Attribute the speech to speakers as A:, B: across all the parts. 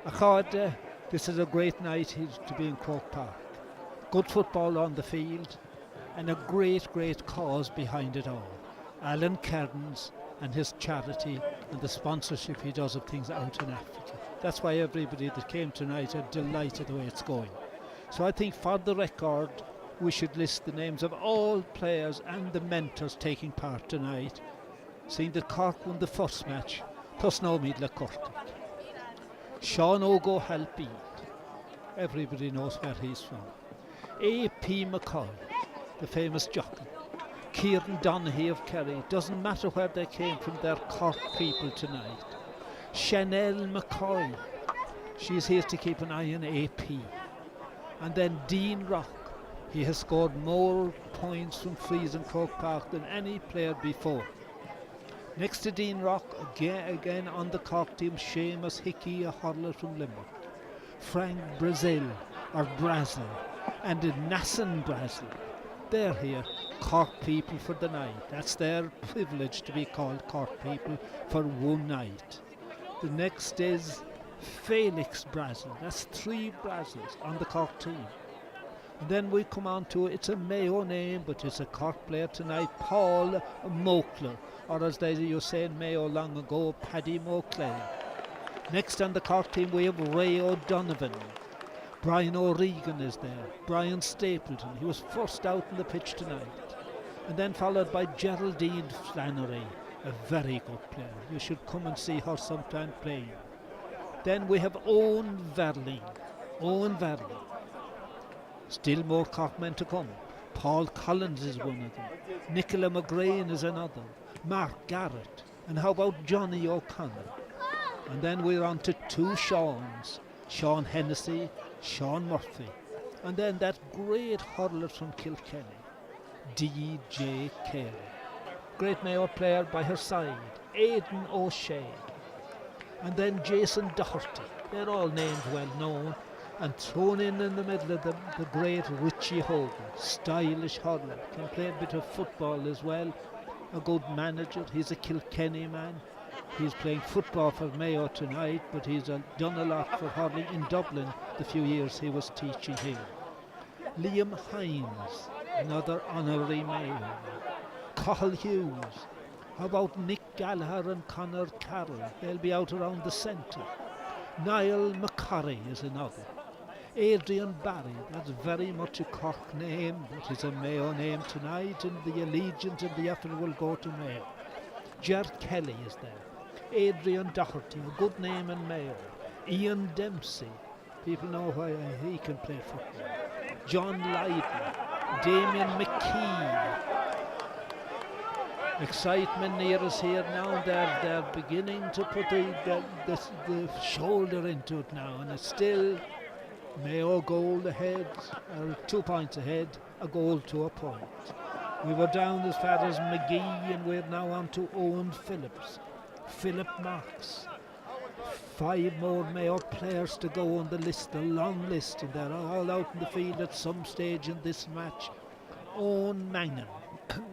A: I thought this is a great night to be in Croke Park. Good football on the field and a great cause behind it all. Alan Cairns and his charity and the sponsorship he does of things out in Africa. That's why everybody that came tonight are delighted the way it's going. So I think for the record we should list the names of all players and the mentors taking part tonight. Seeing that Cork won the first match, plus no Midla Cork. Sean O'Go-Halpy, everybody knows where he's from. A.P. McCoy, the famous jockey. Kieran Donaghy of Kerry, doesn't matter where they came from, they're Cork people tonight. Chanel McCoy, she's here to keep an eye on AP. And then Dean Rock, he has scored more points from frees in Croke Park than any player before. Next to Dean Rock, again on the Cork team, Seamus Hickey, a hurler from Limerick. Frank Brazil, or Brazel, and Nassan Brazel. They're here, Cork people for the night. That's their privilege to be called Cork people for one night. The next is Felix Brazel. That's 3 Brazils on the Cork team. And then we come on to, it's a Mayo name, but it's a Cork player tonight, Paul Mokler, or as they used to say in Mayo long ago, Paddy Moclay. Next on the Cork team we have Ray O'Donovan. Brian O'Regan is there. Brian Stapleton, he was first out in the pitch tonight. And then followed by Geraldine Flannery, a very good player. You should come and see her sometime playing. Then we have Owen Verling. Owen Verling. Still more Cork men to come. Paul Collins is one of them. Nicola McGrain is another. Mark Garrett. And how about Johnny O'Connor? And then we're on to 2 Seans. Sean Hennessy, Sean Murphy. And then that great hurler from Kilkenny, DJ Carey. Great Mayo player by her side, Aidan O'Shea. And then Jason Doherty. They're all names well known. And thrown in the middle of them, the great Richie Hogan, stylish hurler, can play a bit of football as well. A good manager, he's a Kilkenny man. He's playing football for Mayo tonight, but he's done a lot for hurling in Dublin the few years he was teaching here. Liam Hines, another honorary Mayo. Cathal Hughes. How about Nick Gallagher and Conor Carroll? They'll be out around the centre. Niall McCurry is another. Adrian Barry, that's very much a Cork name, but it's a Mayo name tonight, and the allegiance and the effort will go to Mayo. Ger Kelly is there. Adrian Doherty, a good name in Mayo. Ian Dempsey, people know why he can play football. John Lydon, Damien McKee. Excitement near us here now. They're beginning to put the shoulder into it now, and it's still Mayo goal ahead, or 2 points ahead, a goal to a point. We were down as far as McGee, and we're now on to Owen Phillips, Philip Marks. 5 more Mayo players to go on the list, a long list, and they're all out in the field at some stage in this match. Owen Mangan,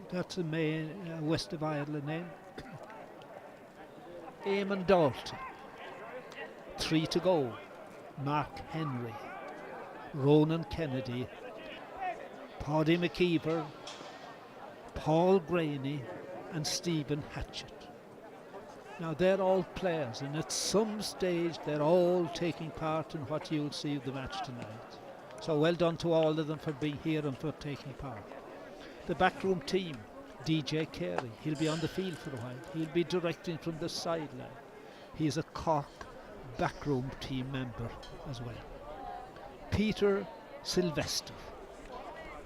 A: that's a West of Ireland name. Eamon Dalton, 3 to go. Mark Henry, Ronan Kennedy, Paddy McKeever, Paul Graney and Stephen Hatchett. Now they're all players, and at some stage they're all taking part in what you'll see of the match tonight. So well done to all of them for being here and for taking part. The backroom team, DJ Carey, he'll be on the field for a while. He'll be directing from the sideline. He's a Cork backroom team member as well. Peter Sylvester,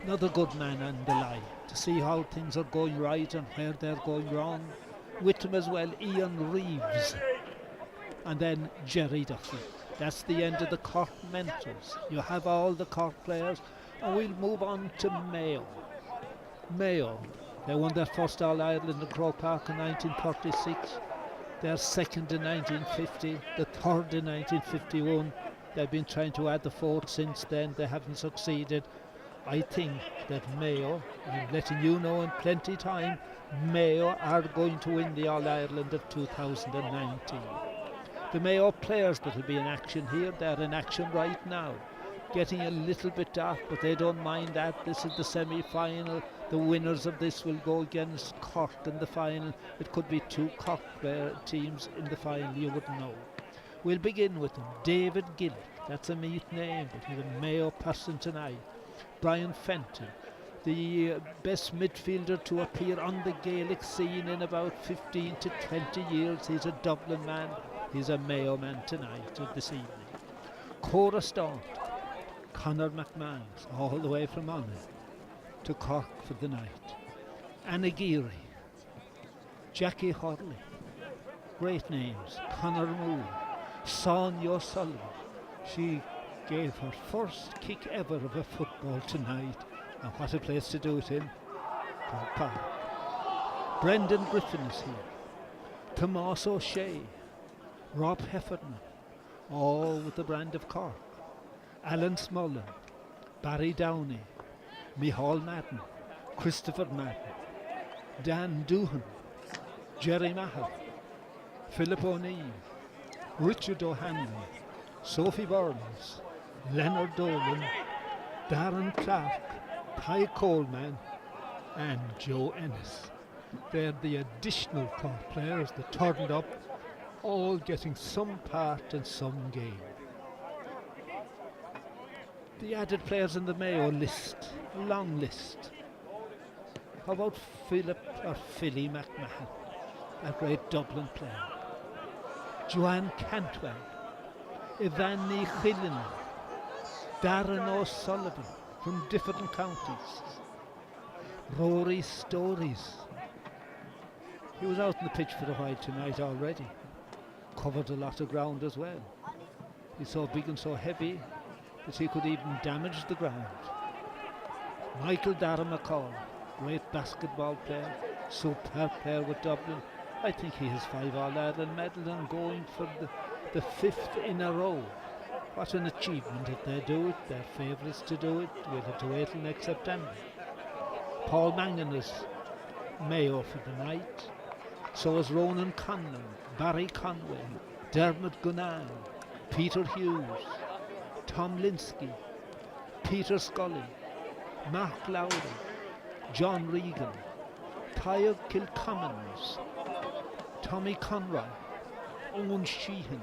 A: another good man on the line to see how things are going right and where they're going wrong. With him as well, Ian Reeves, and then Jerry Duffy. That's the end of the Cork mentors. You have all the Cork players, and we'll move on to Mayo. Mayo, they won their first All-Ireland in Croke Park in 1936. Their second in 1950, the third in 1951. They've been trying to add the fourth since then. They haven't succeeded. I think that Mayo, I'm letting you know in plenty time, Mayo are going to win the All-Ireland of 2019. The Mayo players that will be in action here, they're in action right now. Getting a little bit dark, but they don't mind that. This is the semi-final. The winners of this will go against Cork in the final. It could be two Cork teams in the final, you wouldn't know. We'll begin with them. David Gillick, that's a meat name, but he's a Mayo person tonight. Brian Fenton, the best midfielder to appear on the Gaelic scene in about 15 to 20 years. He's a Dublin man. He's a Mayo man tonight or this evening. Cora Staunton, Conor McManus, all the way from Monaghan to Cork for the night. Anna Geary, Jackie Hurley, great names. Conor Moore, Sonia O'Sullivan. She gave her first kick ever of a football tonight, and what a place to do it in. Cork Park. Brendan Griffin is here. Tomas O'Shea, Rob Heffernan, all with the brand of Cork. Alan Smullen, Barry Downey, Micheál Madden, Christopher Madden, Dan Doohan, Jerry Mahal, Philip O'Neill, Richard O'Hanlon, Sophie Burns, Leonard Dolan, Darren Clark, Ty Coleman and Joe Ennis. They're the additional Cork players that turned up, all getting some part in some game. The added players in the Mayo list, a long list. How about Philip or Philly McMahon, that great Dublin player? Joanne Cantwell, Ivani Chillen, Darren O'Sullivan from different counties. Rory Stories. He was out on the pitch for a while tonight already. Covered a lot of ground as well. He's so big and so heavy that he could even damage the ground. Michael Dara McCall, great basketball player, superb player with Dublin. I think he has 5 All-Ireland medals and going for the 5th in a row. What an achievement if they do it. They're favourites to do it. We'll have to wait till next September. Paul Mangan is Mayo for the night. So is Ronan Conlon, Barry Conway, Dermot Gunnan, Peter Hughes, Tom Linsky, Peter Scully, Mark Lowry, John Regan, Tyre Kilcommons, Tommy Conroy, Owen Sheehan,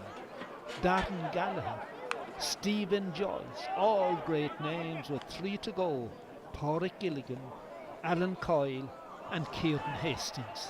A: Darren Gallagher, Stephen Joyce, all great names with 3 to go. Pádraig Gilligan, Alan Coyle and Kieran Hastings.